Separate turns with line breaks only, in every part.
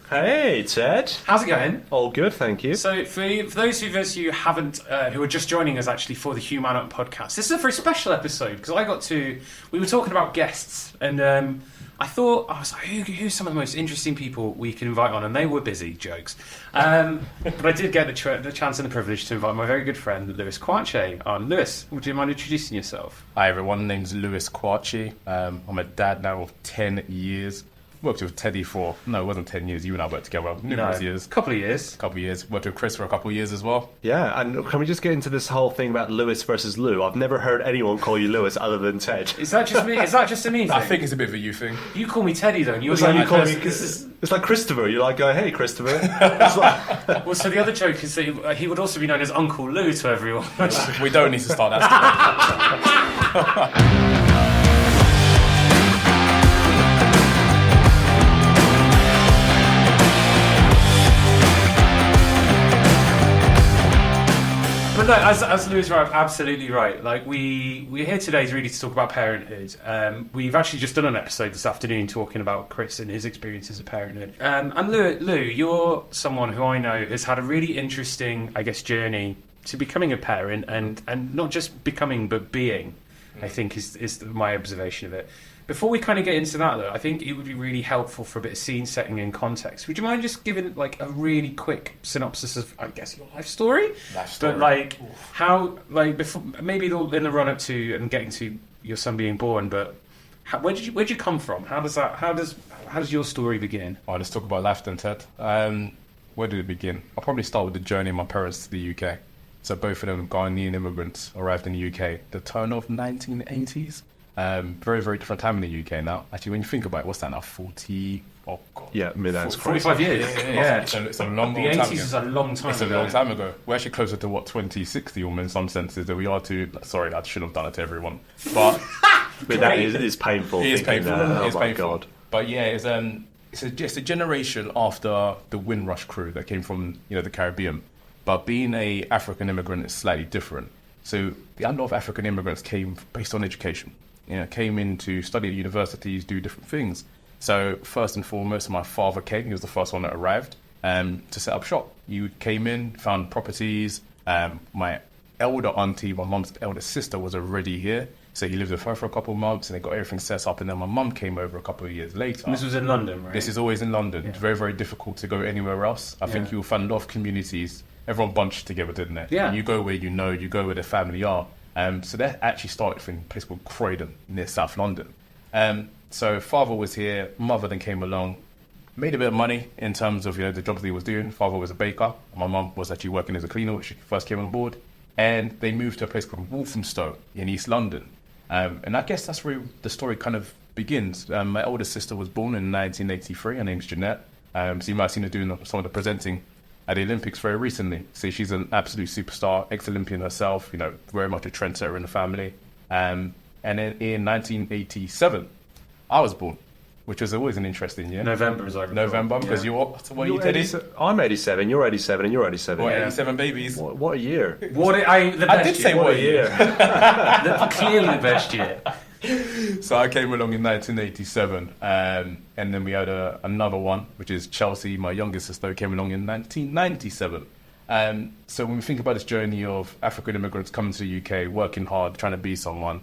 Hey, Ted.
How's it going?
All good, thank you.
So, for those of us who haven't, who are just joining us actually for the Human podcast, this is a very special episode because we were talking about guests, and I was like, who's some of the most interesting people we can invite on? And they were busy, jokes. But I did get the chance and the privilege to invite my very good friend, Louis Kwakye, on. Louis, would you mind introducing yourself?
Hi everyone, my name's Louis Kwakye. I'm a dad now of 10 years. Worked with Teddy it wasn't 10 years, you and I worked together numerous years.
Couple of years.
Worked with Chris for a couple of years as well.
Yeah, and can we just get into this whole thing about Louis versus Lou? I've never heard anyone call you Louis other than Ted.
Is that just me? Is that just a me thing?
I think it's a bit of a you thing.
You call me Teddy though, and
It's like Christopher. You're like, hey, Christopher.
Well, so the other joke is that he would also be known as Uncle Lou to everyone.
We don't need to start that story.
But no, as Louis is right, absolutely right. Like we're here today really to talk about parenthood. We've actually just done an episode this afternoon talking about Chris and his experiences of parenthood. And Lou, you're someone who I know has had a really interesting, I guess, journey to becoming a parent, and not just becoming but being. I think is my observation of it. Before we kind of get into that, though, I think it would be really helpful for a bit of scene setting and context. Would you mind just giving like a really quick synopsis of, I guess, your life story? But like how, like before, maybe in the run up to and getting to your son being born. But where'd you come from? How does your story begin?
All right, let's talk about life then, Ted. Where did it begin? I'll probably start with the journey of my parents to the UK. So both of them Ghanaian immigrants arrived in the UK the turn of 1980s. Very, very different time in the UK now. Actually, when you think about it, what's that now? 40... Oh, God.
Yeah, that's
45 years.
Yeah. It's a long
the
time
80s
ago.
is a long time
It's
ago.
a long time ago. We're actually closer to, 2060 almost in some senses than we are to... Sorry, I shouldn't have done it to everyone. But...
But that is painful.
It is painful.
Oh,
it's
my
painful.
God.
But yeah, it's a generation after the Windrush crew that came from, the Caribbean. But being a African immigrant is slightly different. So a lot of African immigrants came based on education. Came in to study at universities, do different things. So first and foremost, my father came. He was the first one that arrived to set up shop. You came in, found properties. My elder auntie, my mum's elder sister, was already here. So he lived with her for a couple of months, and they got everything set up. And then my mum came over a couple of years later.
And this was in London, right?
This is always in London.
Yeah.
It's very, very difficult to go anywhere else. I think you'll find a lot of communities. Everyone bunched together, didn't they?
Yeah.
And you go where you go where the family are. So that actually started from a place called Croydon, near South London. So father was here, mother then came along, made a bit of money in terms of the jobs that he was doing. Father was a baker, my mum was actually working as a cleaner when she first came on board, and they moved to a place called Walthamstow in East London. And I guess that's where the story kind of begins. My older sister was born in 1983. Her name's Jeanette. So you might have seen her doing some of the presenting at the Olympics very recently. So she's an absolute superstar, ex-Olympian herself, very much a trendsetter in the family. And then in 1987, I was born, which was always an interesting year.
November, as I recall.
November, because what are you, Teddy?
I'm 87, you're 87, and you're 87.
What,
Yeah.
87 babies?
What a year.
I did say what a year.
Clearly the best year.
So I came along in 1987, and then we had another one, which is Chelsea, my youngest sister, came along in 1997. So when we think about this journey of African immigrants coming to the UK, working hard, trying to be someone,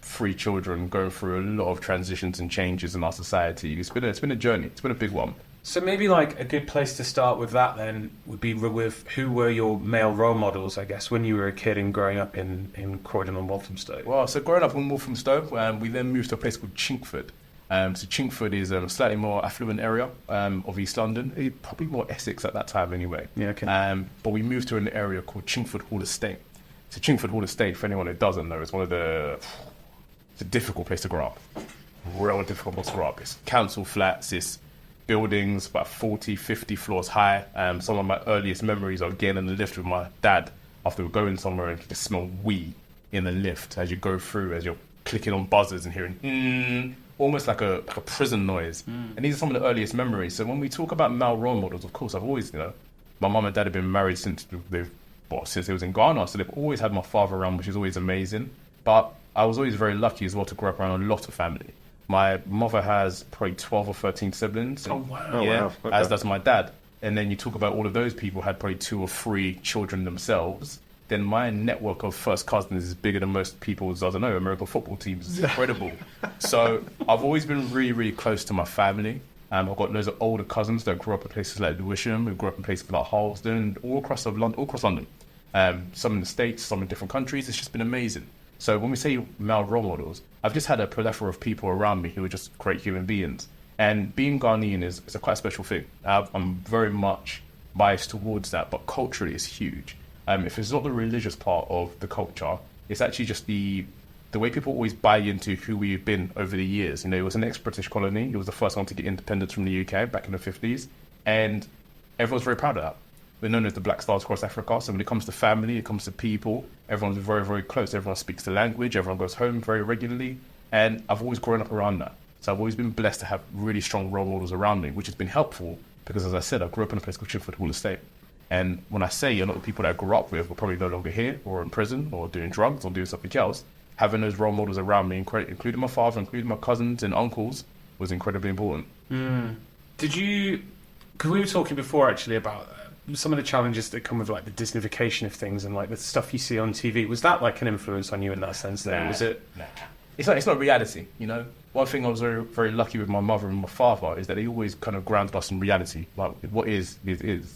3 children, going through a lot of transitions and changes in our society, it's been a journey. It's been a big one.
So maybe like a good place to start with that then would be with who were your male role models, I guess, when you were a kid and growing up in Croydon and Walthamstow?
Well, so growing up in Walthamstow, we then moved to a place called Chingford. So Chingford is a slightly more affluent area of East London, probably more Essex at that time anyway.
Yeah, okay.
But we moved to an area called Chingford Hall Estate. So Chingford Hall Estate, for anyone who doesn't know, is it's a difficult place to grow up. Real difficult place to grow up. It's council flats, it's buildings about 40, 50 floors high. Some of my earliest memories are getting in the lift with my dad after we're going somewhere and you can smell wee in the lift as you go through, as you're clicking on buzzers and hearing almost like a prison noise. And these are some of the earliest memories. So when we talk about male role models, of course, I've always, my mum and dad have been married since they was in Ghana, so they've always had my father around, which is always amazing. But I was always very lucky as well to grow up around a lot of family. My mother has probably 12 or 13 siblings.
Oh, wow.
Oh,
Yeah,
wow. Okay.
as does my dad. And then you talk about all of those people had probably 2 or 3 children themselves. Then my network of first cousins is bigger than most people's, I don't know, American football teams. It's incredible. So I've always been really, really close to my family. I've got loads of older cousins that grew up in places like Lewisham, who grew up in places like Harlesden, all across London. Some in the States, some in different countries. It's just been amazing. So when we say male role models, I've just had a plethora of people around me who are just great human beings. And being Ghanaian is a quite special thing. I'm very much biased towards that, but culturally it's huge. If it's not the religious part of the culture, it's actually just the way people always buy into who we've been over the years. You know, it was an ex-British colony. It was the first one to get independence from the UK back in the 50s. And everyone's very proud of that. We're known as the Black Stars across Africa. So when it comes to family, it comes to people, everyone's very, very close. Everyone speaks the language. Everyone goes home very regularly. And I've always grown up around that. So I've always been blessed to have really strong role models around me, which has been helpful because, as I said, I grew up in a place called Chipford Hall Estate. And when I say a lot of the people that I grew up with were probably no longer here or in prison or doing drugs or doing something else, having those role models around me, including my father, including my cousins and uncles, was incredibly important.
Did you... Because we were talking before, actually, about some of the challenges that come with, like, the Disneyfication of things and, like, the stuff you see on TV. Was that, like, an influence on you in that sense then? Was it...
Nah. It's not reality, you know? One thing I was very, very lucky with my mother and my father is that they always kind of grounded us in reality. Like, what is.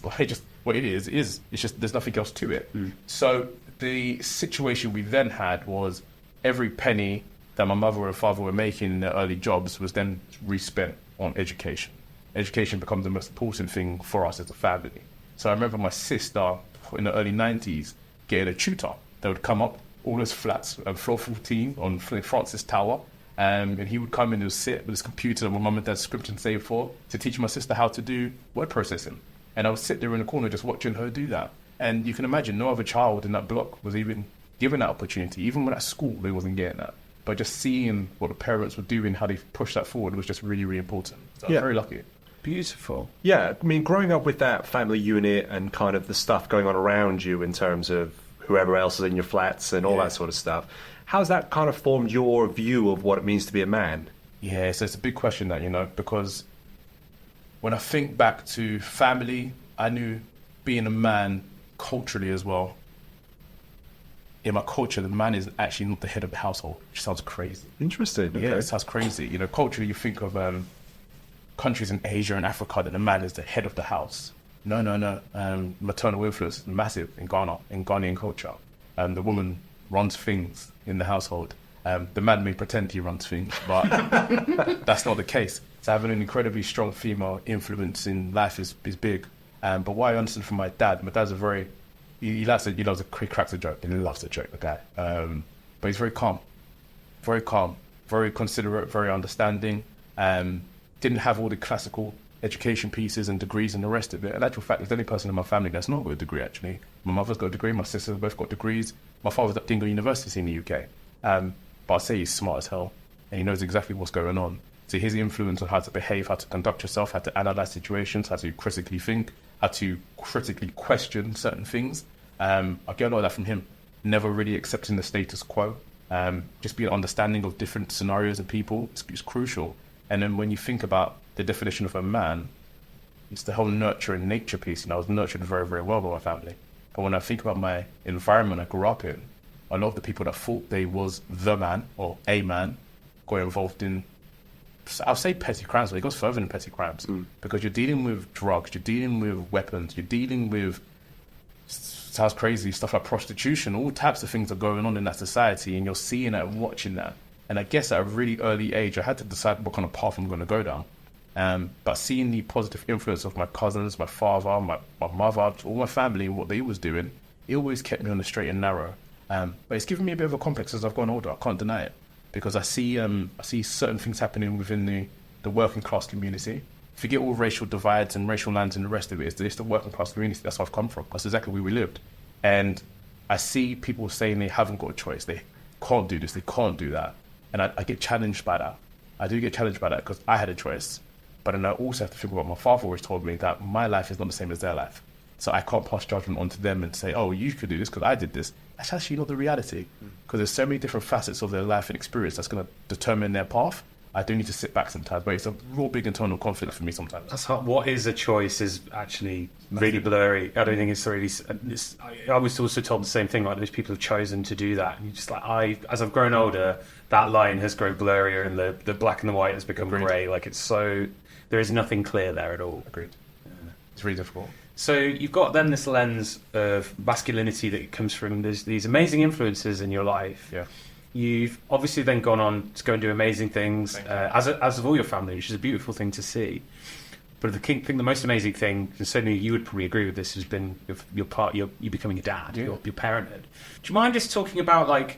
Like, just what it is. It's just, there's nothing else to it. So the situation we then had was every penny that my mother and father were making in their early jobs was then respent on education. Education becomes the most important thing for us as a family. So I remember my sister in the early 90s getting a tutor that would come up all those flats, floor 14 on Francis Tower, and he would come in and sit with his computer that my mum and dad script and save for to teach my sister how to do word processing. And I would sit there in the corner just watching her do that. And you can imagine no other child in that block was even given that opportunity. Even when at school, they wasn't getting that. But just seeing what the parents were doing, how they pushed that forward was just really, really important. So I'm very lucky.
Beautiful.
Yeah, I mean, growing up with that family unit and kind of the stuff going on around you in terms of whoever else is in your flats and all that sort of stuff, how's that kind of formed your view of what it means to be a man?
Yeah, so it's a big question that, you know, because when I think back to family, I knew being a man culturally as well. In my culture, the man is actually not the head of the household, which sounds crazy.
Interesting. Okay.
Yeah, it sounds crazy. You know, culturally, you think of countries in Asia and Africa that the man is the head of the house. No. Maternal influence, massive in Ghana, in Ghanaian culture. The woman runs things in the household. The man may pretend he runs things, but that's not the case. So having an incredibly strong female influence in life is big. But what I understand from my dad's a very... He likes it. He cracks a joke, and he loves a joke, the guy. But he's very calm, very considerate, very understanding. Didn't have all the classical education pieces and degrees and the rest of it. In actual fact, there's the only person in my family that's not got a degree, actually. My mother's got a degree, my sisters both got degrees. My father's at Dingle University in the UK. But I'd say he's smart as hell, and he knows exactly what's going on. So his influence on how to behave, how to conduct yourself, how to analyse situations, how to critically think, how to critically question certain things. I get a lot of that from him. Never really accepting the status quo. Just being understanding of different scenarios and people is crucial. And then when you think about the definition of a man, it's the whole nurture and nature piece. You know, I was nurtured very, very well by my family. But when I think about my environment I grew up in, a lot of the people that thought they was the man or a man got involved in, I'll say petty crimes, but it goes further than petty crimes. Because you're dealing with drugs, you're dealing with weapons, you're dealing with, sounds crazy, stuff like prostitution, all types of things are going on in that society, and you're seeing that and watching that. And I guess at a really early age, I had to decide what kind of path I'm going to go down. But seeing the positive influence of my cousins, my father, my mother, all my family, and what they was doing, it always kept me on the straight and narrow. But it's given me a bit of a complex as I've gone older. I can't deny it, because I see certain things happening within the working class community. Forget all racial divides and racial lines and the rest of it. It's the working class community. That's where I've come from. That's exactly where we lived. And I see people saying they haven't got a choice. They can't do this. They can't do that. And I get challenged by that. I do get challenged by that because I had a choice. But then I also have to think about my father always told me that my life is not the same as their life. So I can't pass judgment onto them and say, oh, you could do this because I did this. That's actually not the reality. Because there's so many different facets of their life and experience that's going to determine their path. I do need to sit back sometimes, but it's a real big internal conflict for me sometimes.
That's hard. What is a choice is actually really blurry. I don't think it's really. I was also told the same thing. Like those people have chosen to do that, and you just like as I've grown older, that line has grown blurrier, and the black and the white has become grey. Like it's so there is nothing clear there at all.
Agreed. It's really difficult.
So you've got then this lens of masculinity that comes from these amazing influences in your life.
Yeah.
You've obviously then gone on to go and do amazing things, as have all your family, which is a beautiful thing to see. But the most amazing thing, and certainly you would probably agree with this, has been you becoming a dad, your parenthood. Do you mind just talking about like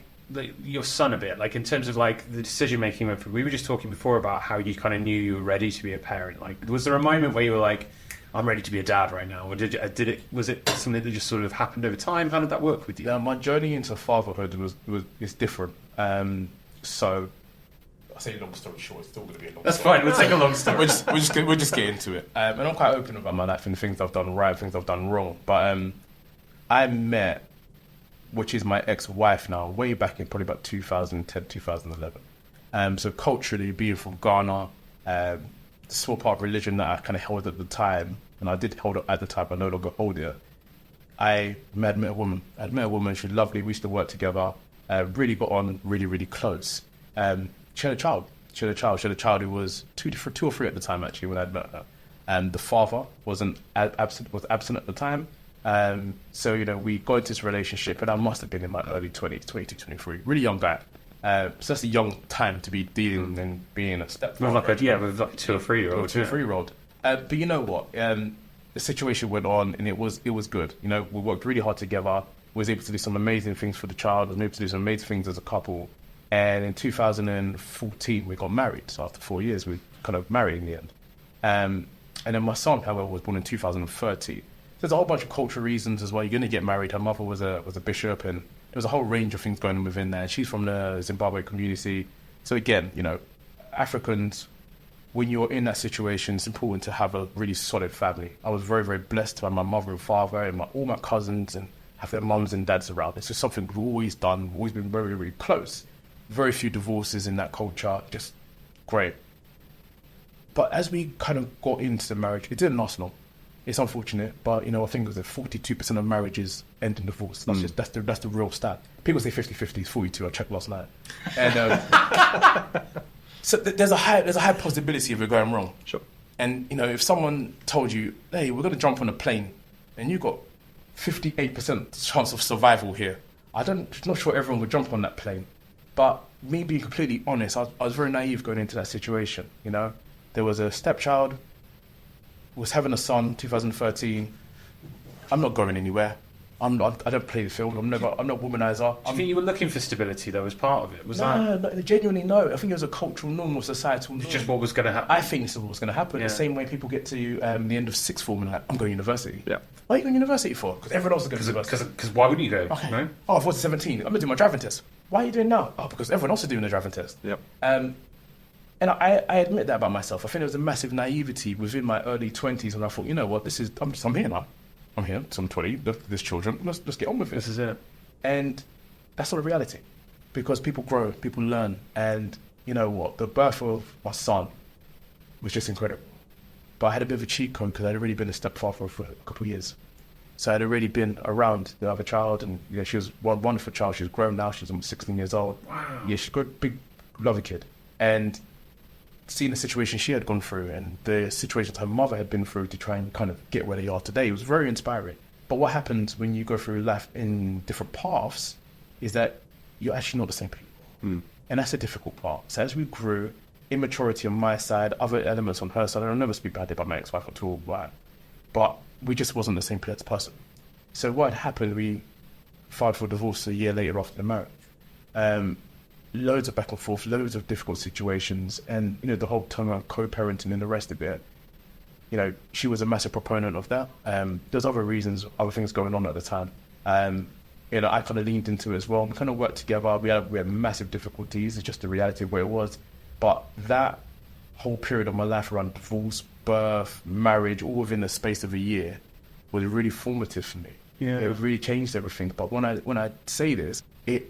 your son a bit, like in terms of like the decision making? We were just talking before about how you kind of knew you were ready to be a parent. Like, was there a moment where you were like, I'm ready to be a dad right now, or was it something that just sort of happened over time? How did that work with you?
Yeah, my journey into fatherhood is different. So, I say long story short, it's still going to be a long story.
That's fine. We'll take a long story.
we'll just get into it. And I'm quite open about my life and the things I've done right, things I've done wrong. But I met, which is my ex-wife now, way back in probably about 2010, 2011. So culturally, being from Ghana, the small part of religion that I kind of held at the time, and I did hold it at the time, I no longer hold it. I met a woman. She's lovely. We used to work together. Really got on really, really close. She had a child. She had a child who was two or three at the time, actually, when I met her. And the father was absent at the time. So, we got into this relationship, and I must have been in my early 20s, 22, 23, really young guy. So that's a young time to be dealing and being a stepfather.
With like 2 or 3 year old.
2 or 3 year old. But you know what? The situation went on, and it was good. We worked really hard together. Was able to do some amazing things for the child. Was able to do some amazing things as a couple. And in 2014, we got married. So after 4 years, we kind of married in the end. And then my son, however, was born in 2013. There's a whole bunch of cultural reasons as well. You're going to get married. Her mother was a bishop, and there was a whole range of things going on within there. She's from the Zimbabwe community. So again, Africans, when you're in that situation, it's important to have a really solid family. I was very, very blessed to have my mother and father and all my cousins and have their mums and dads around. This is something we've always done, always been very, very close. Very few divorces in that culture, just great. But as we kind of got into the marriage, it didn't last long. It's unfortunate, but I think it was 42% of marriages end in divorce. That's the real stat. People say 50-50 is 42. I checked last night, and so there's a high possibility of it going wrong.
Sure.
And if someone told you, "Hey, we're going to jump on a plane," and you got 58% chance of survival here, I'm not sure everyone would jump on that plane. But me being completely honest, I was very naive going into that situation. There was a stepchild, was having a son, 2013. I'm not going anywhere. I don't play the film. I'm not a womanizer.
Do you think you were looking for stability though as part of it?
No, genuinely no. I think it was a cultural norm or societal norm.
It's just what was going to happen.
I think this is what was going to happen.
Yeah.
The same way people get to the end of sixth form and like, I'm going to university.
Yeah.
Why are you going to university for? Because everyone else is going to university.
Because why wouldn't you go?
Okay.
No?
Oh, I was 17. I'm going to do my driving test. Why are you doing now? Oh, because everyone else is doing the driving test.
Yep.
And I admit that about myself. I think there was a massive naivety within my early 20s, and I thought, you know what, I'm here now. I'm here, so I'm 20, there's children, let's get on with it.
This is it.
And that's not a reality, because people grow, people learn, and you know what, the birth of my son was just incredible. But I had a bit of a cheat code because I'd already been a stepfather for a couple of years. So I'd already been around the other child, and she was one wonderful child. She's grown now, she's almost 16 years old.
Wow.
Yeah, she's got a big, lovely kid. And seeing the situation she had gone through and the situations her mother had been through to try and kind of get where they are today, it was very inspiring. But what happens when you go through life in different paths is that you're actually not the same people. And that's a difficult part. So as we grew, immaturity on my side, other elements on her side, I'll never speak badly about my ex-wife at all, but we just wasn't the same person. So what had happened, we filed for divorce a year later after the marriage. Loads of back and forth, loads of difficult situations, and the whole term of co-parenting and the rest of it. She was a massive proponent of that. There's other reasons, other things going on at the time. I kind of leaned into it as well. We kind of worked together. We had massive difficulties. It's just the reality of where it was. But that whole period of my life around divorce, birth, marriage, all within the space of a year, was really formative for me.
Yeah.
It really changed everything. But when I say this, it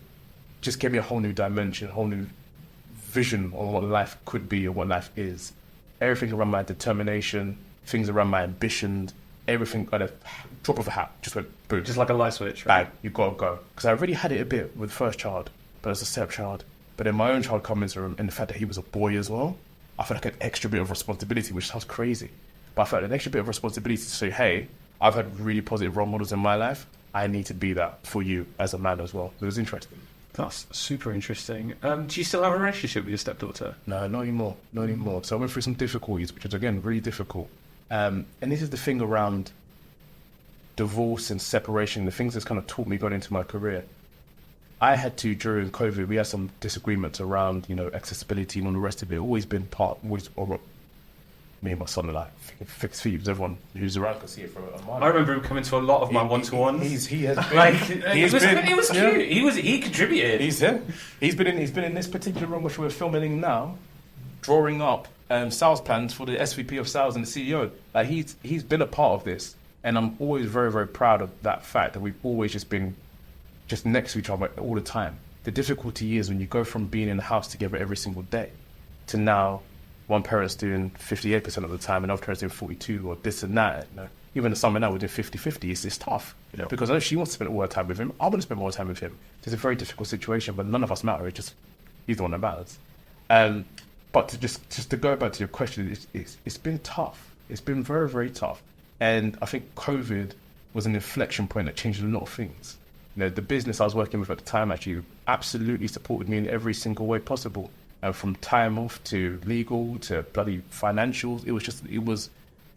just gave me a whole new dimension, a whole new vision on what life could be or what life is. Everything around my determination, things around my ambitions, everything at a drop of a hat just went boom.
Just like a light switch, right?
Bang, you gotta go. Because I already had it a bit with the first child, but as a stepchild. But then my own child comes in, and the fact that he was a boy as well, I felt like an extra bit of responsibility, which sounds crazy. But I felt an extra bit of responsibility to say, hey, I've had really positive role models in my life. I need to be that for you as a man as well. So it was interesting.
That's super interesting. Do you still have a relationship with your stepdaughter?
No, not anymore. Not anymore. So I went through some difficulties, which is, again, really difficult. And this is the thing around divorce and separation, the things that's kind of taught me going into my career. I had to, during COVID, we had some disagreements around, accessibility and all the rest of it. Always been me and my son are like fixed thieves. Everyone who's around can see it for a mile.
I remember him coming to a lot of my one-to-ones.
He has been,
like it was cute. He contributed.
He's been in this particular room which we're filming now, drawing up sales plans for the SVP of sales and the CEO. Like he's been a part of this, and I'm always very, very proud of that fact that we've always just been just next to each other all the time. The difficulty is when you go from being in the house together every single day to now one parent's doing 58% of the time, another parent's doing 42 or this and that. Even the summer now we're doing 50-50. It's tough because I know she wants to spend all her time with him. I want to spend more time with him. It's a very difficult situation, but none of us matter. It's just he's the one that matters. But to just to go back to your question, it's been tough. It's been very, very tough. And I think COVID was an inflection point that changed a lot of things. The business I was working with at the time actually absolutely supported me in every single way possible. From time off to legal to bloody financials, it was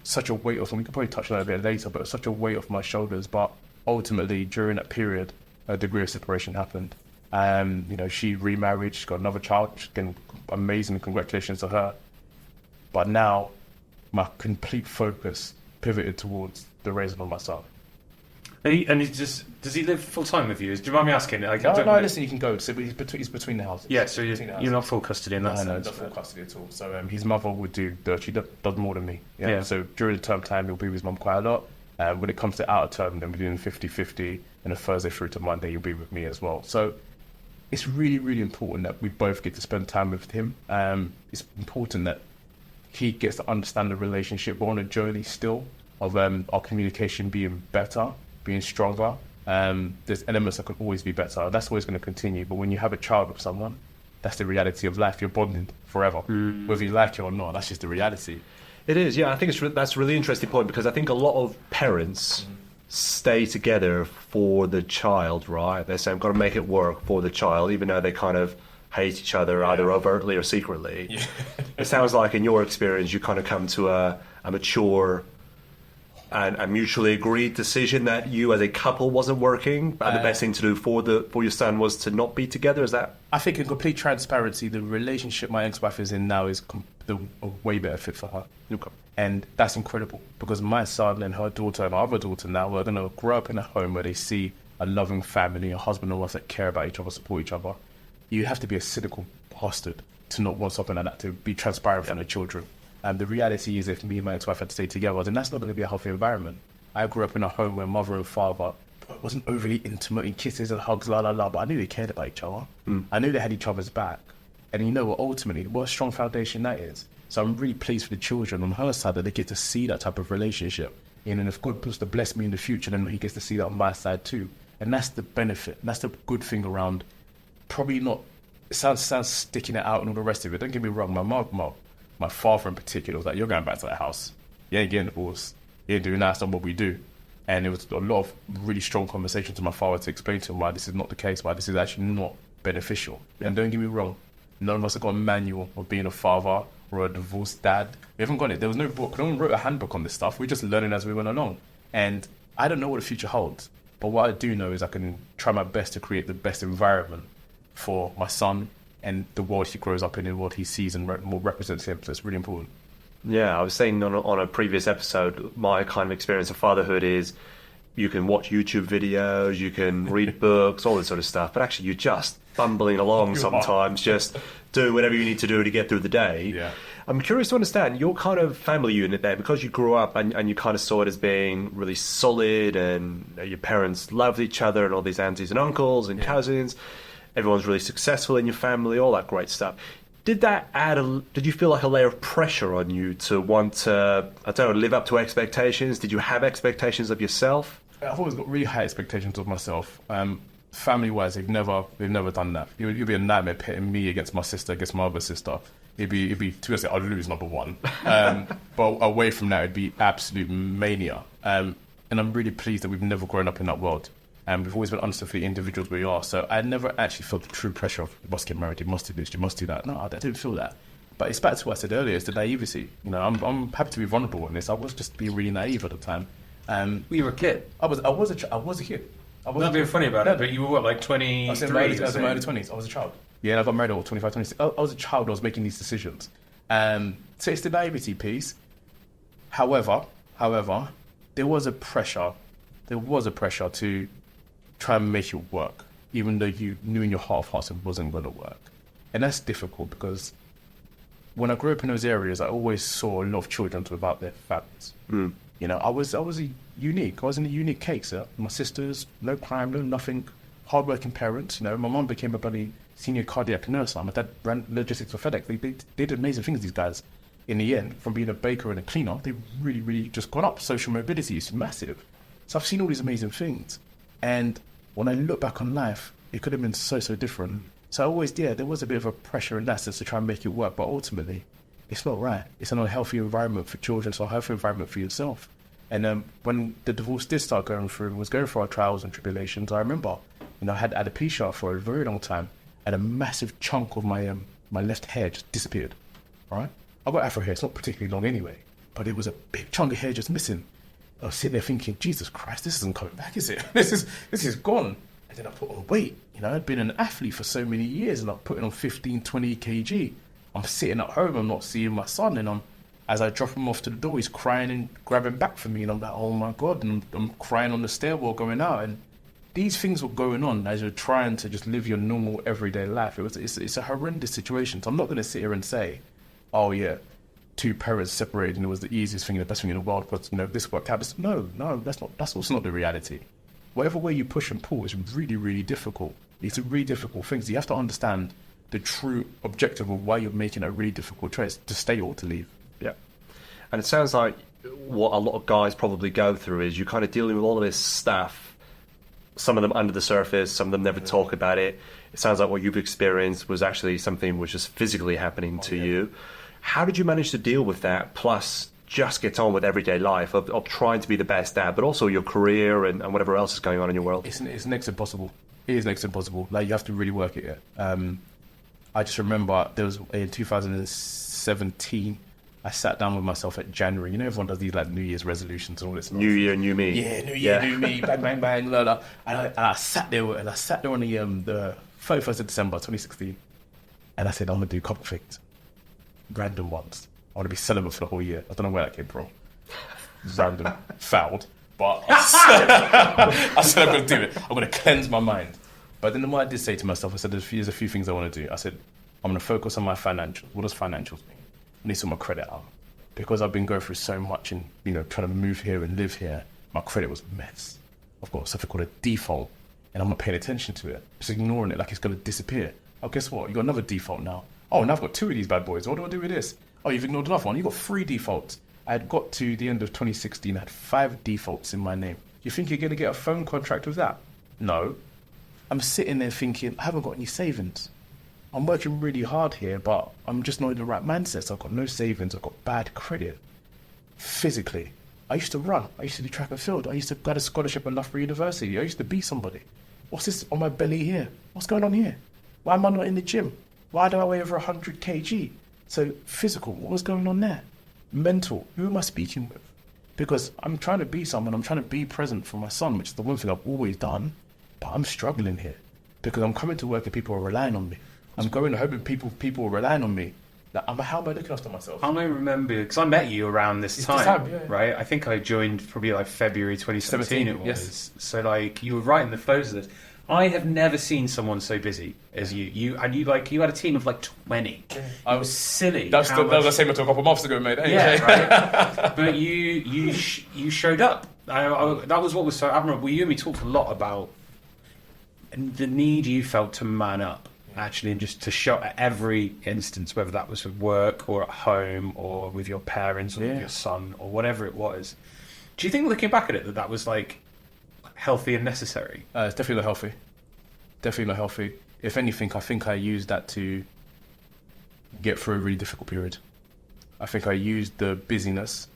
such a weight off, and we could probably touch on that a bit later, but it was such a weight off my shoulders. But ultimately, during that period, a degree of separation happened. She remarried, she got another child, which again, amazing, congratulations to her. But now, my complete focus pivoted towards the raising of my son.
Does he live full time with you? Do you mind me asking?
No, listen, you can go. So he's between the houses.
Yeah, so you're not full custody in that sense.
No, not full custody at all. So his mother would do she does more than me. Yeah. So during the term time, he'll be with his mum quite a lot. When it comes to out of term, then we're doing 50-50, and a Thursday through to Monday, he'll be with me as well. So it's really, really important that we both get to spend time with him. It's important that he gets to understand the relationship. We're on a journey still of our communication being better, being stronger. There's elements that could always be better. That's always going to continue. But when you have a child with someone, that's the reality of life. You're bonded forever. Whether you like it or not, that's just the reality.
It is, yeah. I think that's a really interesting point, because I think a lot of parents stay together for the child, right? They say, I've got to make it work for the child, even though they kind of hate each other, either overtly or secretly. Yeah. It sounds like in your experience, you kind of come to a mature and a mutually agreed decision that you as a couple wasn't working, and the best thing to do for your son was to not be together. Is that?
I think in complete transparency, the relationship my ex-wife is in now is a way better fit for her.
Okay.
And that's incredible, because my son and her daughter and my other daughter now are going to grow up in a home where they see a loving family, a husband and wife that care about each other, support each other. You have to be a cynical bastard to not want something like that, to be transparent from the children. And the reality is, if me and my ex-wife had to stay together, then that's not going to be a healthy environment. I grew up in a home where mother and father wasn't overly intimate in kisses and hugs, but I knew they cared about each other. I knew they had each other's back. And you know what, ultimately, what a strong foundation that is. So I'm really pleased for the children on her side that they get to see that type of relationship. And if God was to bless me in the future, then he gets to see that on my side too. And that's the benefit. That's the good thing around, probably not, it sounds sticking it out and all the rest of it. Don't get me wrong, my father in particular was like, you're going back to that house. You ain't getting divorced. You ain't doing that. That's not what we do. And it was a lot of really strong conversations with my father to explain to him why this is not the case, why this is actually not beneficial. Yeah. And don't get me wrong, none of us have got a manual of being a father or a divorced dad. We haven't got it. There was no book. No one wrote a handbook on this stuff. We're just learning as we went along. And I don't know what the future holds. But what I do know is I can try my best to create the best environment for my son and the world he grows up in and what he sees and more represents him. So it's really important.
Yeah, I was saying on a previous episode, my kind of experience of fatherhood is you can watch YouTube videos, you can read books, all this sort of stuff, but actually you're just bumbling along sometimes, just doing whatever you need to do to get through the day.
Yeah.
I'm curious to understand your kind of family unit there, because you grew up and you kind of saw it as being really solid, and your parents loved each other and all these aunties and uncles and cousins. Everyone's really successful in your family, all that great stuff. Did that did you feel like a layer of pressure on you to want to, I don't know, live up to expectations? Did you have expectations of yourself?
I've always got really high expectations of myself. Family-wise, they've never done that. It'd be a nightmare pitting me against my sister, against my other sister. It'd be to be honest, I'd lose number one. But away from that, it'd be absolute mania. And I'm really pleased that we've never grown up in that world. We've always been honest with the individuals we are. So I never actually felt the true pressure of you must get married, you must do this, you must do that. No, I didn't feel that. But it's back to what I said earlier, it's the naivety. You know, I'm happy to be vulnerable in this. I was just being really naive at the time.
You were a kid.
I was a kid.
Not being funny about it, but you were what, like 23?
I was in my early 20s. I was a child. Yeah, and I got married at 25, 26. I was a child. I was making these decisions. So it's the naivety piece. However, there was a pressure. There was a pressure to try and make it work, even though you knew in your heart of hearts it wasn't going to work. And that's difficult because when I grew up in those areas, I always saw a lot of children without their families. You know, I was unique. I was in a unique case. My sisters, no crime, no nothing, hardworking parents. You know, my mum became a bloody senior cardiac nurse. My dad ran logistics for FedEx. They did amazing things, these guys. In the end, from being a baker and a cleaner, they really, really just got up. Social mobility is massive. So I've seen all these amazing things. And when I look back on life, it could have been so different. So there was a bit of a pressure in that sense to try and make it work. But ultimately, it's not right. It's an unhealthy environment for children. It's a healthy environment for yourself. And when the divorce did start going through, was going through our trials and tribulations, I remember, you know, I had alopecia for a very long time, and a massive chunk of my left hair just disappeared. All right, I've got afro hair. It's not particularly long anyway, but it was a big chunk of hair just missing. I was sitting there thinking, Jesus Christ, this isn't coming back, is it? This is gone. And then I put on weight. You know, I'd been an athlete for so many years, and I'm putting on 15, 20 kg. I'm sitting at home. I'm not seeing my son, and as I drop him off to the door, he's crying and grabbing back for me, and I'm like, oh my God, and I'm crying on the stairwell going out, and these things were going on as you're trying to just live your normal everyday life. It's a horrendous situation. So I'm not going to sit here and say, oh yeah, two parents separated and it was the easiest thing, the best thing in the world, but you know, this worked out. No, that's also not the reality. Whatever way you push and pull is really, really difficult. It's a really difficult thing. So you have to understand the true objective of why you're making a really difficult choice, to stay or to leave.
Yeah. And it sounds like what a lot of guys probably go through is you're kind of dealing with all of this stuff, some of them under the surface, some of them never talk about it. It sounds like what you've experienced was actually something which is physically happening to you. How did you manage to deal with that, plus just get on with everyday life of trying to be the best dad, but also your career and whatever else is going on in your world?
It's next to impossible. It is next to impossible. Like, you have to really work it. I just remember there was in 2017, I sat down with myself at January. You know, everyone does these like New Year's resolutions and all this stuff.
New year, new me.
Yeah, new year, new me. Bang, bang, bang. Blah, blah. And I sat there on the 31st of December 2016, and I said, I'm gonna do a couple of things, random ones. I want to be celibate for the whole year. I don't know where that came from. Random, fouled, but I said I'm gonna do it. I'm gonna cleanse my mind. But then what I did say to myself, I said, there's a few things I want to do. I said, I'm going to focus on my financials. What does financials mean? I need some more credit out. Because I've been going through so much and, you know, trying to move here and live here, my credit was a mess. I've got something called a default, and I'm not paying attention to it. Just ignoring it like it's going to disappear. Oh, guess what? You got another default now. Oh, now I've got two of these bad boys. What do I do with this? Oh, you've ignored another one. You've got 3 defaults. I had got to the end of 2016, I had 5 defaults in my name. You think you're going to get a phone contract with that? No. I'm sitting there thinking, I haven't got any savings. I'm working really hard here, but I'm just not in the right mindset. So I've got no savings. I've got bad credit. Physically, I used to run. I used to do track and field. I used to get a scholarship at Loughborough University. I used to be somebody. What's this on my belly here? What's going on here? Why am I not in the gym? Why do I weigh over 100 kg? So physical, what was going on there? Mental, who am I speaking with? Because I'm trying to be someone. I'm trying to be present for my son, which is the one thing I've always done. But I'm struggling here because I'm coming to work and people are relying on me. I'm going home and people are relying on me. Like, how am I looking after myself?
I remember, because I met you around this time, right? I think I joined probably like February 2017 it was. Yes. So like you were right in the throes of this. I have never seen someone so busy as you. You had a team of like 20. Yeah. I was silly.
That was the same until a couple of months ago, mate.
Yeah, right. But you showed up. That was what was so admirable. You and me talked a lot about the need you felt to man up actually, and just to show at every instance, whether that was at work or at home or with your parents or with your son or whatever it was. Do you think, looking back at it, that was like healthy and necessary?
It's definitely not healthy. Definitely not healthy. If anything, I think I used that to get through a really difficult period. I think I used the busyness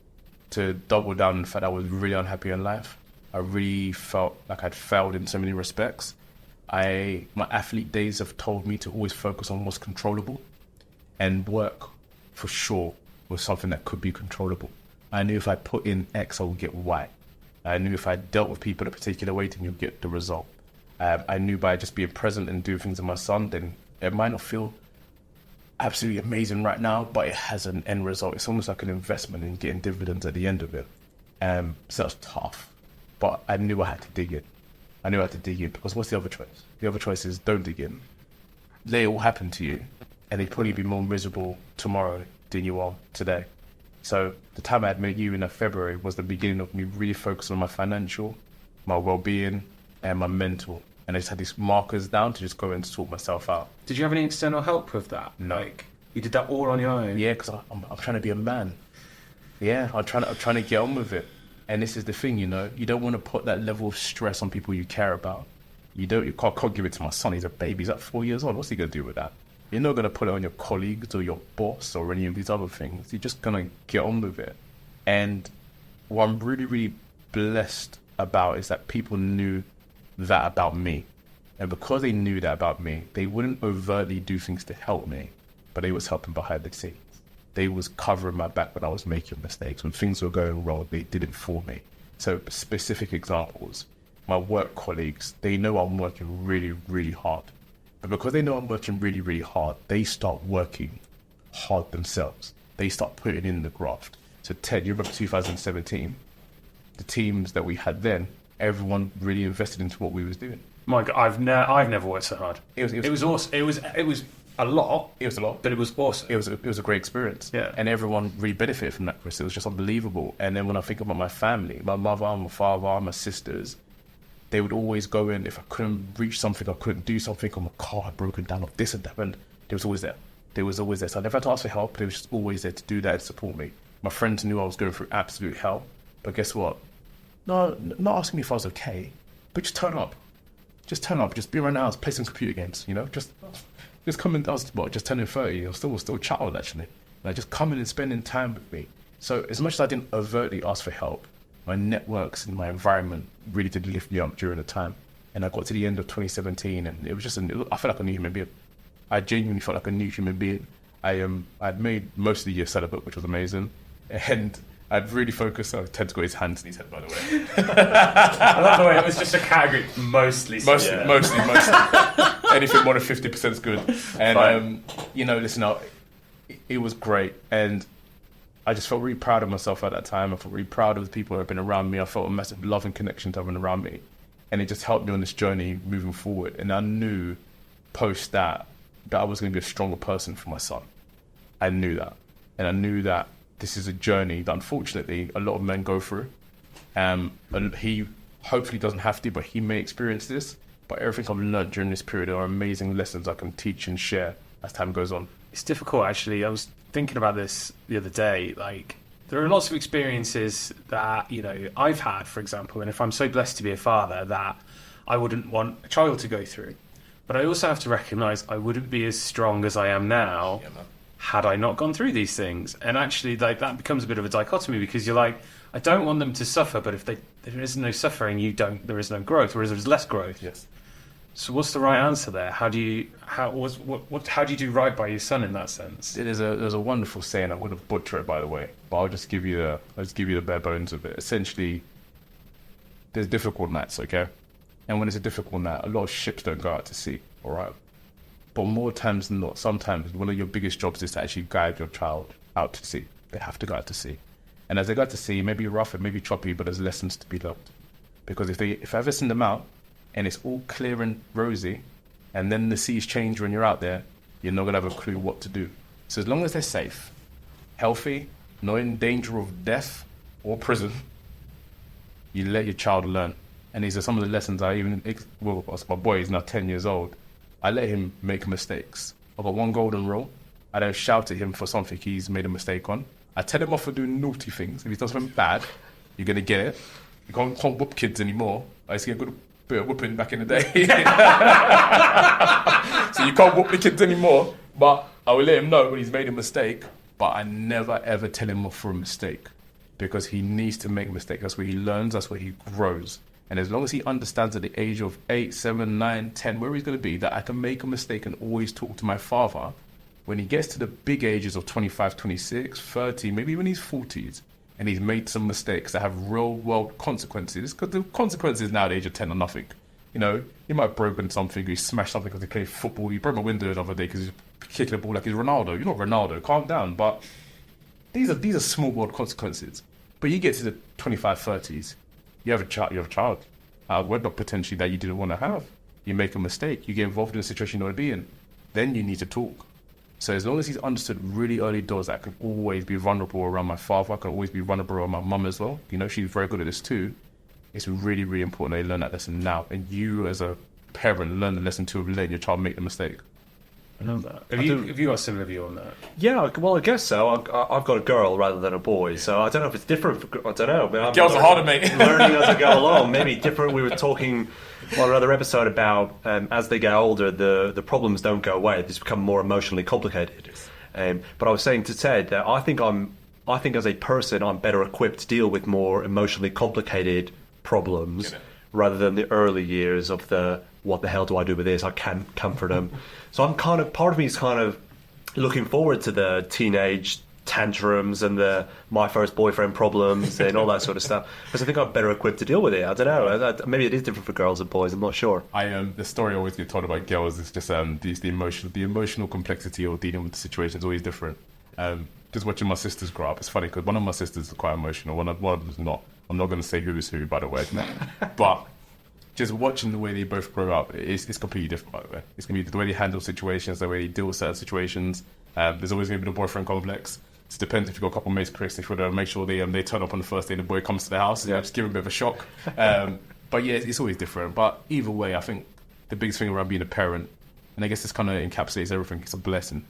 to double down on the fact I was really unhappy in life. I really felt like I'd failed in so many respects. My athlete days have told me to always focus on what's controllable, and work, for sure, was something that could be controllable. I knew if I put in X, I would get Y. I knew if I dealt with people a particular way, then you'd get the result. I knew by just being present and doing things with my son, then it might not feel absolutely amazing right now, but it has an end result. It's almost like an investment in getting dividends at the end of it. So that's tough. But I knew I had to dig in. I knew I had to dig in, because what's the other choice? The other choice is don't dig in. Let it all happen to you, and they'd probably be more miserable tomorrow than you are today. So the time I had met you in February was the beginning of me really focusing on my financial, my well-being, and my mental. And I just had these markers down to just go and sort myself out.
Did you have any external help with that?
No.
Like, you did that all on your own?
Yeah, because I'm trying to be a man. Yeah, I'm trying to get on with it. And this is the thing, you know, you don't want to put that level of stress on people you care about. You can't give it to my son. He's a baby. He's like 4 years old. What's he going to do with that? You're not going to put it on your colleagues or your boss or any of these other things. You're just going to get on with it. And what I'm really, really blessed about is that people knew that about me. And because they knew that about me, they wouldn't overtly do things to help me, but they was helping behind the scenes. They was covering my back when I was making mistakes. When things were going wrong, they did it for me. So specific examples, my work colleagues, they know I'm working really, really hard. But because they know I'm working really, really hard, they start working hard themselves. They start putting in the graft. So Ted, you remember 2017, the teams that we had then, everyone really invested into what we was doing.
My God, I've never worked so hard. It was awesome. It was a lot.
It was a lot,
but it was awesome.
It was a great experience.
Yeah,
and everyone really benefited from that, Chris. It was just unbelievable. And then when I think about my family, my mother, my father, my sisters, they would always go in if I couldn't reach something, I couldn't do something, or my car had broken down, or this and that, and they was always there. They was always there. So I never had to ask for help. They was just always there to do that and support me. My friends knew I was going through absolute hell, but guess what? No, not asking me if I was okay, but just turn up. Just turn up. Just be around the house, play some computer games. You know, just come and just turning 30. I'm still a child actually. Like just coming and spending time with me. So as much as I didn't overtly ask for help, my networks and my environment really did lift me up during the time. And I got to the end of 2017, and it was just I felt like a new human being. I genuinely felt like a new human being. I'd made most of the year celibate, which was amazing, and I'd really focused. Ted's got his hands in his head, by the way.
I love the way it was just a category. Mostly.
Mostly. Anything more than 50% is good. And you know, listen, it was great, and I just felt really proud of myself at that time. I felt really proud of the people who have been around me. I felt a massive love and connection to everyone around me, and it just helped me on this journey moving forward. And I knew post that I was going to be a stronger person for my son. I knew that, and I knew that this is a journey that unfortunately a lot of men go through. And he hopefully doesn't have to, but he may experience this. But everything I've learned during this period are amazing lessons I can teach and share as time goes on.
It's difficult, actually. I was thinking about this the other day. Like, there are lots of experiences that, you know, I've had, for example, and if I'm so blessed to be a father, that I wouldn't want a child to go through. But I also have to recognise I wouldn't be as strong as I am now had I not gone through these things. And actually, like, that becomes a bit of a dichotomy, because you're like, I don't want them to suffer, but if there is no suffering, there is no growth, whereas there's less growth.
Yes.
So what's the right answer there? How do you do right by your son in that sense?
There's a wonderful saying. I would have butchered it, by the way, but I'll just give you the bare bones of it. Essentially, there's difficult nights, okay? And when it's a difficult night, a lot of ships don't go out to sea, all right? But more times than not, sometimes one of your biggest jobs is to actually guide your child out to sea. They have to go out to sea. And as they go out to sea, it may be rough, it may be choppy, but there's lessons to be learned. Because if I ever send them out and it's all clear and rosy, and then the seas change when you're out there, you're not going to have a clue what to do. So as long as they're safe, healthy, not in danger of death or prison, you let your child learn. And these are some of the lessons my boy is now 10 years old. I let him make mistakes. I've got one golden rule. I don't shout at him for something he's made a mistake on. I tell him off for doing naughty things. If he does something bad, you're going to get it. You can't whoop kids anymore. I used to get a good bit of whooping back in the day. So you can't whoop the kids anymore. But I will let him know when he's made a mistake. But I never, ever tell him off for a mistake. Because he needs to make a mistake. That's where he learns. That's where he grows. And as long as he understands at the age of 8, 7, 9, 10, where he's going to be, that I can make a mistake and always talk to my father, when he gets to the big ages of 25, 26, 30, maybe when he's 40s, and he's made some mistakes that have real-world consequences, because the consequences now at the age of 10 are nothing. You know, he might have broken something, or he smashed something because he played football. He broke my window the other day because he's kicking the ball like he's Ronaldo. You're not Ronaldo, calm down. But these are small-world consequences. But you get to the 25, 30s, you have a child. Wedlock potentially that you didn't want to have. You make a mistake. You get involved in a situation you don't want to be in. Then you need to talk. So as long as he's understood really early doors that I can always be vulnerable around my father, I can always be vulnerable around my mum as well. You know, she's very good at this too. It's really, really important they learn that lesson now. And you as a parent learn the lesson too of letting your child make the mistake.
I know that.
Have you got a similar view on that?
Yeah, well, I guess so. I've got a girl rather than a boy, so I don't know if it's different. I don't know. But
Girls are harder, mate.
Learning as I go along, maybe different. We were talking on another episode about as they get older, the problems don't go away; they just become more emotionally complicated. But I was saying to Ted that I think as a person, I'm better equipped to deal with more emotionally complicated problems rather than the early years of the what the hell do I do with this? I can't comfort them. So I'm part of me is kind of looking forward to the teenage tantrums and the my first boyfriend problems and all that sort of stuff, because I think I'm better equipped to deal with it. I don't know. Maybe it is different for girls and boys. I'm not sure.
The story I always get told about girls is just the emotional complexity of dealing with the situation is always different. Just watching my sisters grow up, it's funny because one of my sisters is quite emotional, one of them is not. I'm not going to say who is who, by the way, but just watching the way they both grow up, it's completely different, by the way. It's going to be the way they handle situations, the way they deal with certain situations. There's always going to be the boyfriend complex. It depends if you've got a couple of mates, Chris, if you want to make sure they turn up on the first day and the boy comes to the house, just give him a bit of a shock. But yeah, it's always different. But either way, I think the biggest thing around being a parent, and I guess this kind of encapsulates everything, it's a blessing.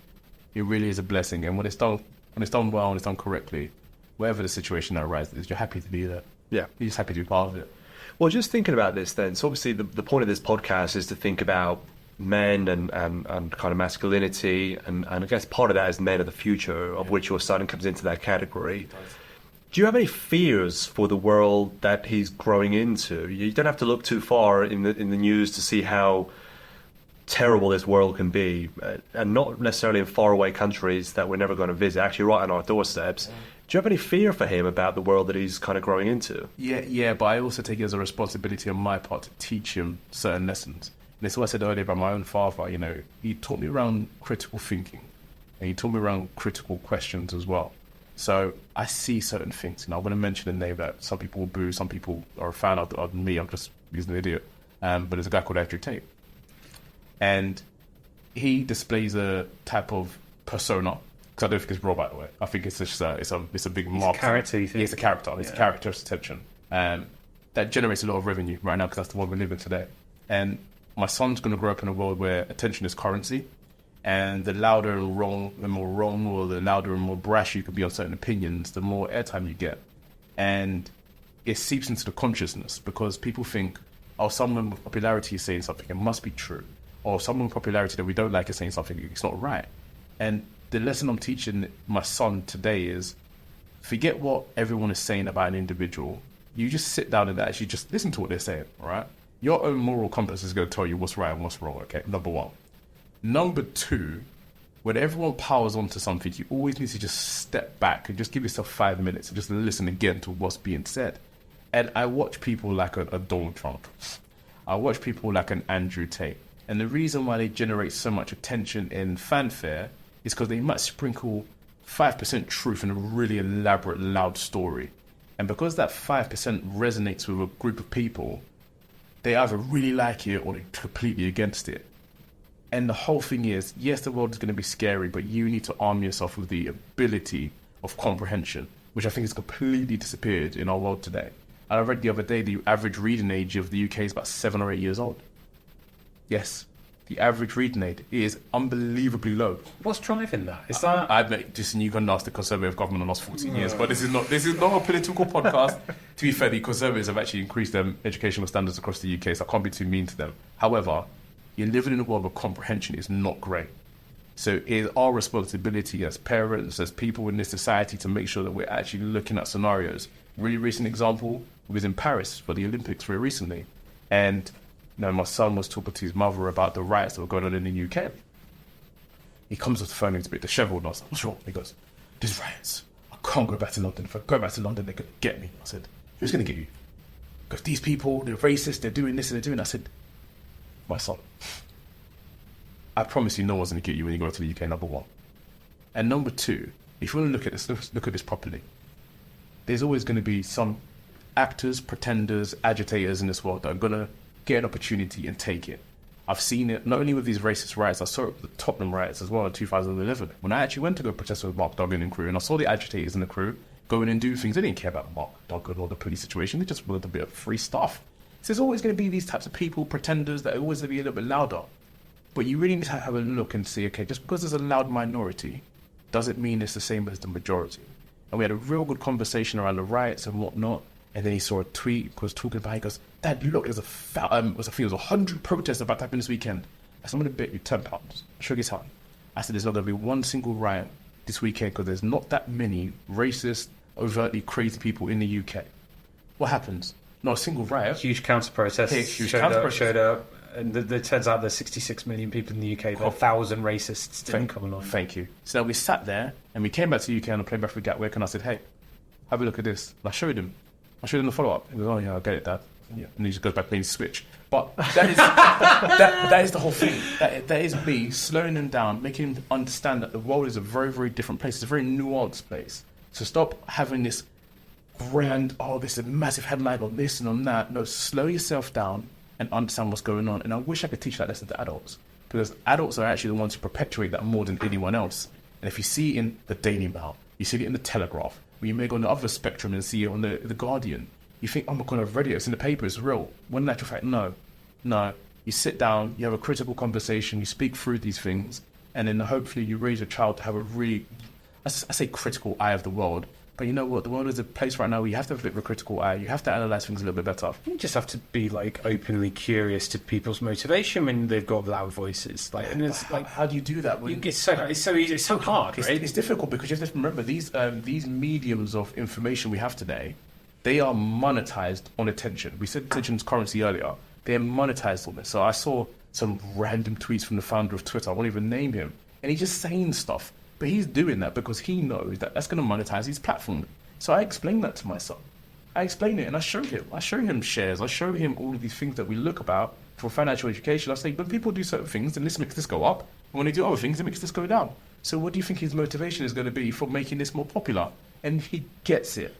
It really is a blessing. And when it's done well and it's done correctly, whatever the situation that arises, you're happy to be there. Yeah. You're just happy to be part of it.
Well, just thinking about this then, so obviously the point of this podcast is to think about men and kind of masculinity, and I guess part of that is men of the future, of which your son comes into that category. Do you have any fears for the world that he's growing into? You don't have to look too far in the news to see how terrible this world can be, and not necessarily in faraway countries that we're never going to visit, actually right on our doorsteps. Do you have any fear for him about the world that he's kind of growing into?
Yeah, but I also take it as a responsibility on my part to teach him certain lessons. And it's what I said earlier about my own father. You know, he taught me around critical thinking, and he taught me around critical questions as well. So I see certain things. And I'm going to mention a name that some people will boo, some people are a fan of me. I'm just using an idiot. But there's a guy called Andrew Tate, and he displays a type of persona. Because I don't think it's raw, by the way. I think it's just it's a big mark.
It's a character, you think?
It's a character. It's a character's attention. That generates a lot of revenue right now because that's the world we live in today. And my son's going to grow up in a world where attention is currency, and the louder and more wrong, or the louder and more brash you can be on certain opinions, the more airtime you get. And it seeps into the consciousness because people think, oh, someone with popularity is saying something, it must be true. Or someone with popularity that we don't like is saying something, it's not right. And the lesson I'm teaching my son today is forget what everyone is saying about an individual. You just sit down and actually just listen to what they're saying, all right? Your own moral compass is going to tell you what's right and what's wrong, okay? Number one. Number two, when everyone powers onto something, you always need to just step back and just give yourself 5 minutes and just listen again to what's being said. And I watch people like a Donald Trump. I watch people like an Andrew Tate. And the reason why they generate so much attention and fanfare is because they might sprinkle 5% truth in a really elaborate, loud story. And because that 5% resonates with a group of people, they either really like it or they're completely against it. And the whole thing is, yes, the world is going to be scary, but you need to arm yourself with the ability of comprehension, which I think has completely disappeared in our world today. And I read the other day, the average reading age of the UK is about 7 or 8 years old. Yes, the average reading age is unbelievably low.
What's driving that? Is that
I admit, just you can ask the Conservative government in the last 14 years, but this is not a political podcast. To be fair, the Conservatives have actually increased their educational standards across the UK, so I can't be too mean to them. However, you're living in a world where comprehension is not great. So it is our responsibility as parents, as people in this society, to make sure that we're actually looking at scenarios. Really recent example was in Paris for the Olympics very recently, and my son was talking to his mother about the riots that were going on in the UK. He comes off the phone and he's a bit disheveled, and I was like, "What's wrong?" He goes, "There's riots. I can't go back to London. If I go back to London, they're going to get me." I said, "Who's going to get you?" Because these people, they're racist, they're doing this and they're doing that. I said, "My son, I promise you no one's going to get you when you go to the UK, number one. And number two, if you want to look at this properly, there's always going to be some actors, pretenders, agitators in this world that are going to get an opportunity and take it. I've seen it not only with these racist riots, I saw it with the Tottenham riots as well in 2011. When I actually went to go protest with Mark Duggan and crew, and I saw the agitators in the crew go in and do things. They didn't care about Mark Duggan or the police situation. They just wanted a bit of free stuff. So there's always going to be these types of people, pretenders, that are always going to be a little bit louder. But you really need to have a look and see, okay, just because there's a loud minority doesn't mean it's the same as the majority. And we had a real good conversation around the riots and whatnot. And then he saw a tweet, was talking about it, he goes, "Dad, look, there's it was 100 protests about to happen this weekend." I said, "I'm going to bet you £10. I shook his hand. I said, "There's not going to be one single riot this weekend because there's not that many racist, overtly crazy people in the UK." What happens? Not a single riot.
huge counter protest? Showed up, and it turns out there's 66 million people in the UK, but 1,000 racists didn't come along.
Thank you. So we sat there and we came back to the UK on a plane back from Gatwick, and I said, "Hey, have a look at this." And I showed him the follow-up. He goes, "Oh yeah, I get it, Dad." Yeah. And he just goes back playing Switch. But that is that is the whole thing. That is me slowing him down, making him understand that the world is a very, very different place. It's a very nuanced place. So stop having this grand, this is a massive headline on this and on that. No, slow yourself down and understand what's going on. And I wish I could teach that lesson to adults, because adults are actually the ones who perpetuate that more than anyone else. And if you see it in the Daily Mail, you see it in the Telegraph, when you may go on the other spectrum and see it on the Guardian, you think, "Oh my God, I've read it, it's in the paper, it's real." When in actual fact, no. You sit down, you have a critical conversation, you speak through these things, and then hopefully you raise your child to have a really, I say critical eye of the world. But you know what? The world is a place right now where you have to have a bit of a critical eye. You have to analyse things a little bit better.
You just have to be openly curious to people's motivation when they've got loud voices. And it's
how do you do that?
It's so easy. It's so hard, right?
It's difficult because you have to remember these mediums of information we have today. They are monetized on attention. We said attention's currency earlier. They're monetized on this. So I saw some random tweets from the founder of Twitter. I won't even name him, and he's just saying stuff. But he's doing that because he knows that that's going to monetize his platform. So I explained that to my son. I explain it and I show him. I show him shares. I show him all of these things that we look about for financial education. I say, when people do certain things, then this makes this go up. And when they do other things, it makes this go down. So what do you think his motivation is going to be for making this more popular? And he gets it.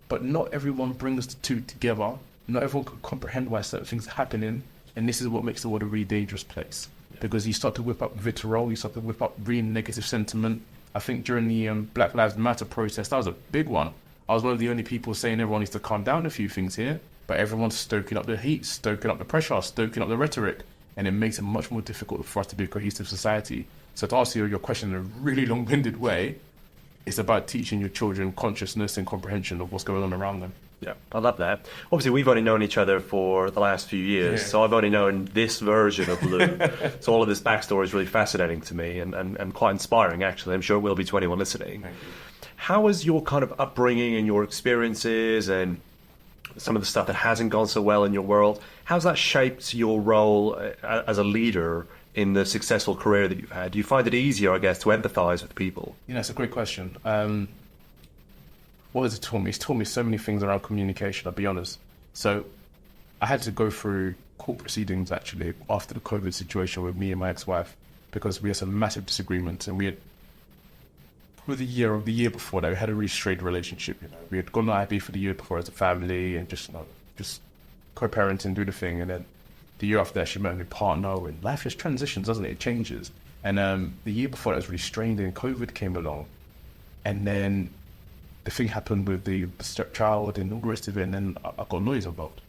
But not everyone brings the two together. Not everyone can comprehend why certain things are happening. And this is what makes the world a really dangerous place. Because you start to whip up vitriol, you start to whip up really negative sentiment. I think during the Black Lives Matter protest, that was a big one. I was one of the only people saying everyone needs to calm down a few things here, but everyone's stoking up the heat, stoking up the pressure, stoking up the rhetoric, and it makes it much more difficult for us to be a cohesive society. So to answer your question in a really long-winded way, it's about teaching your children consciousness and comprehension of what's going on around them.
Yeah, I love that. Obviously, we've only known each other for the last few years, so I've only known this version of Lou. So all of this backstory is really fascinating to me and quite inspiring, actually. I'm sure it will be to anyone listening. How has your kind of upbringing and your experiences and some of the stuff that hasn't gone so well in your world, how's that shaped your role as a leader in the successful career that you've had? Do you find it easier, I guess, to empathise with people?
It's a great question. What has it taught me? It's taught me so many things around communication, I'll be honest. So I had to go through court proceedings, actually, after the COVID situation with me and my ex-wife, because we had some massive disagreements, and we had, for the year before that, we had a really strained relationship. We had gone to IB for the year before as a family, and just co-parent and do the thing, and then the year after that, she met a new partner, and life just transitions, doesn't it? It changes. And the year before that was really strained, and COVID came along, and then the thing happened with the stepchild and all the rest of it, and then I got lawyers involved.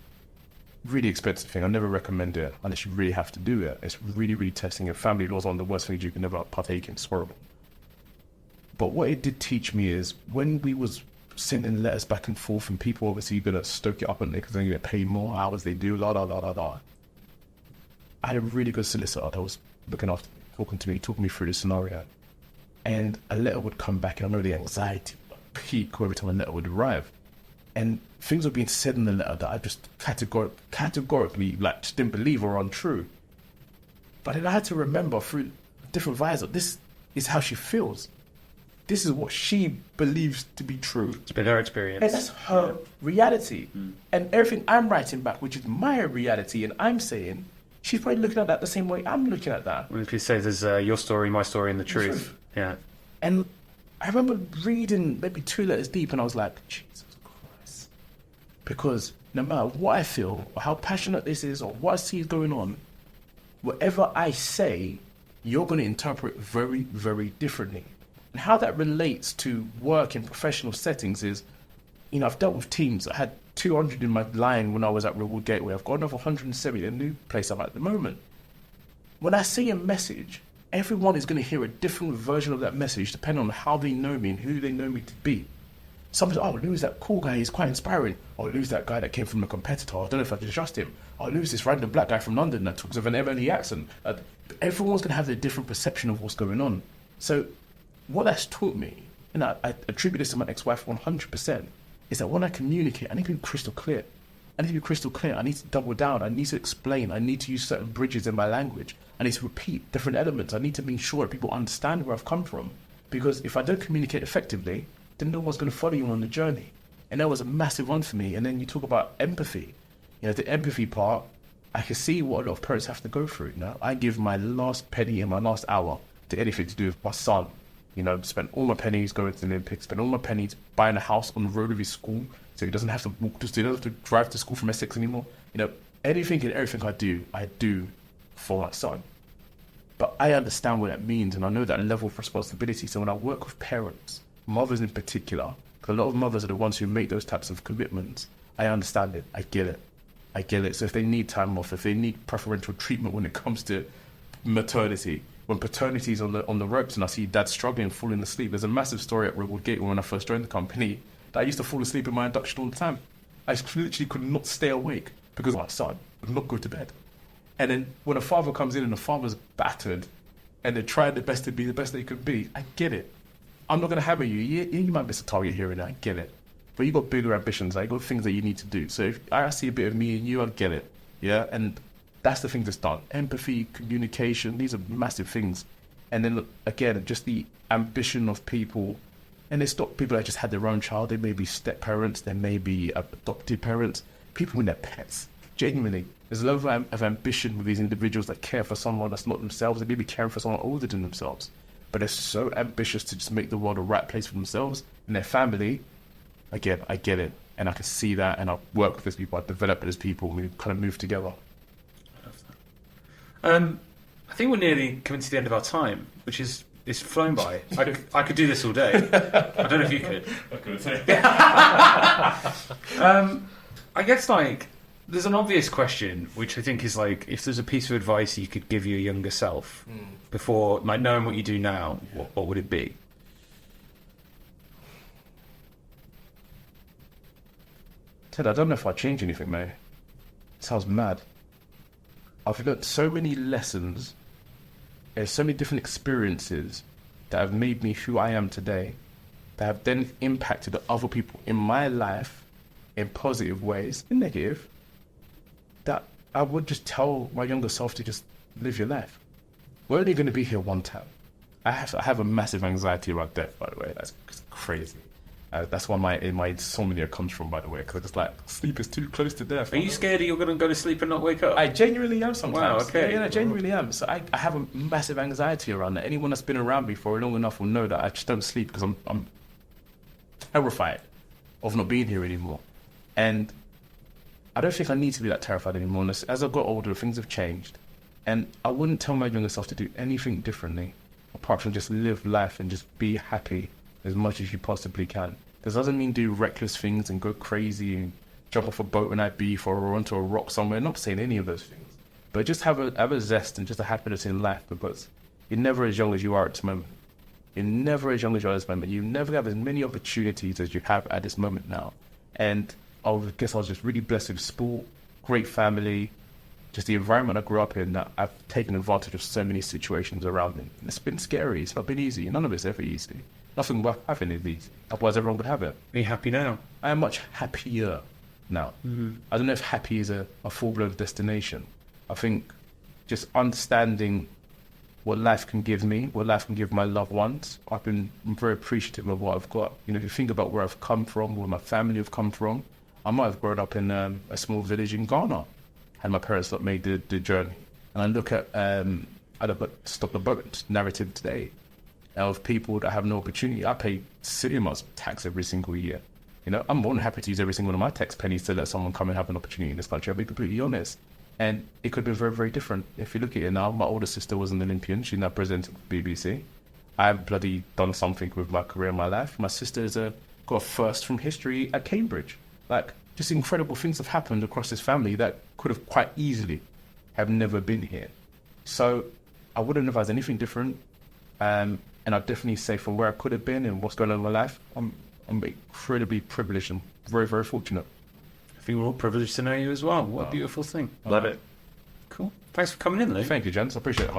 really expensive thing. I never recommend it unless you really have to do it. It's really, really testing. And family laws are one of the worst things you can ever partake in. It's horrible. But what it did teach me is when we was sending letters back and forth and people obviously going to stoke it up and because they're going to get paid more hours they do, la, la, la, la, la. I had a really good solicitor that was looking after me, talking me through the scenario. And a letter would come back and I know the anxiety would peak every time a letter would arrive. And things were being said in the letter that I just categorically like just didn't believe or untrue. But then I had to remember through different visor, this is how she feels. This is what she believes to be true.
It's been her experience.
And that's her reality. And everything I'm writing back, which is my reality, and I'm saying, she's probably looking at that the same way I'm looking at that.
Well, if you say there's your story, my story, and the truth. Yeah.
And I remember reading maybe 2 letters deep, and I was like, Jesus Christ. Because no matter what I feel, or how passionate this is, or what I see is going on, whatever I say, you're going to interpret very, very differently. And how that relates to work in professional settings is, I've dealt with teams. I had 200 in my line when I was at Reward Gateway. I've got another 170 in a new place I'm at the moment. When I say a message, everyone is going to hear a different version of that message depending on how they know me and who they know me to be. Some say, oh, Louis, that cool guy, he's quite inspiring. Oh, Louis, that guy that came from a competitor. I don't know if I can trust him. Oh, Louis, this random black guy from London that talks with an Emily accent. Everyone's going to have their different perception of what's going on. So what that's taught me, and I attribute this to my ex-wife 100%, is that when I communicate, I need to be crystal clear. I need to double down. I need to explain. I need to use certain bridges in my language. I need to repeat different elements. I need to make sure that people understand where I've come from. Because if I don't communicate effectively, then no one's going to follow you on the journey. And that was a massive one for me. And then you talk about empathy. The empathy part, I can see what a lot of parents have to go through. I give my last penny and my last hour to anything to do with my son. Spent all my pennies going to the Olympics, spent all my pennies buying a house on the road of his school, so he doesn't have to walk, he doesn't have to drive to school from Essex anymore. Anything and everything I do for my son. But I understand what that means, and I know that level of responsibility. So when I work with parents, mothers in particular, because a lot of mothers are the ones who make those types of commitments, I understand it. I get it. So if they need time off, if they need preferential treatment when it comes to maternity, when paternity is on the ropes and I see dad struggling, falling asleep. There's a massive story at Reward Gateway when I first joined the company that I used to fall asleep in my induction all the time. I literally could not stay awake because my son would not go to bed. And then when a father comes in and the father's battered and they're trying their best to be the best they could be, I get it. I'm not going to hammer you. You might miss a target here and there, I get it. But you got bigger ambitions. I got things that you need to do. So if I see a bit of me in you, I get it. Yeah, and that's the thing that's done. Empathy, communication, these are massive things. And then, again, just the ambition of people. And it's not people that just had their own child. They may be step-parents. They may be adopted parents. People with their pets. Genuinely. There's a level of ambition with these individuals that care for someone that's not themselves. They may be caring for someone older than themselves. But they're so ambitious to just make the world a right place for themselves and their family. Again, I get it. And I can see that. And I work with these people. I develop with these people. We kind of move together.
I think we're nearly coming to the end of our time, which is it's flown by. I could do this all day. I don't know if you could.
I couldn't say.
I guess there's an obvious question, which I think is if there's a piece of advice you could give your younger self before, knowing what you do now, what would it be?
Ted, I don't know if I'd change anything, mate. It sounds mad. I've learned so many lessons and so many different experiences that have made me who I am today, that have then impacted other people in my life in positive ways, in negative, that I would just tell my younger self to just live your life. We're only going to be here one time. I have a massive anxiety about death, by the way. That's crazy. That's why my insomnia comes from, by the way, because I just sleep is too close to death.
Are you scared you're going to go to sleep and not wake up?
I genuinely am sometimes.
Wow, okay.
Yeah, I genuinely am. So I have a massive anxiety around that. Anyone that's been around me for long enough will know that I just don't sleep because I'm terrified of not being here anymore. And I don't think I need to be that terrified anymore. And as I've got older, things have changed. And I wouldn't tell my younger self to do anything differently apart from just live life and just be happy as much as you possibly can. This doesn't mean do reckless things and go crazy and jump off a boat and I'd beef or onto a rock somewhere. Not saying any of those things, but just have a zest and just a happiness in life, because you're never as young as you are at this moment. You're never as young as you are at this moment. You never have as many opportunities as you have at this moment now. And I guess I was just really blessed with sport, great family, just the environment I grew up in, that I've taken advantage of so many situations around me. It's been scary. It's not been easy. None of it's ever easy. Nothing worth having is easy. Otherwise, everyone would have it.
Are you happy now?
I am much happier now. I don't know if happy is a full-blown destination. I think just understanding what life can give me, what life can give my loved ones. I'm very appreciative of what I've got. You know, if you think about where I've come from, where my family have come from, I might have grown up in a small village in Ghana, had my parents not made the journey. And I look at Stop the Boat narrative today of people that have no opportunity. I pay cinemas tax every single year. You know, I'm more than happy to use every single one of my tax pennies to let someone come and have an opportunity in this country. I'll be completely honest. And it could be very, very different. If you look at it now, my older sister was an Olympian. She's now presenting for BBC. I've bloody done something with my career and my life. My sister's got a first from history at Cambridge. Like, just incredible things have happened across this family that could have quite easily have never been here. So I wouldn't advise anything different. And I'd definitely say from where I could have been and what's going on in my life, I'm incredibly privileged and very, very fortunate.
I think we're all privileged to know you as well. What a beautiful thing.
Love it.
Cool. Thanks for coming in, Lou.
Thank you, gents. I appreciate it.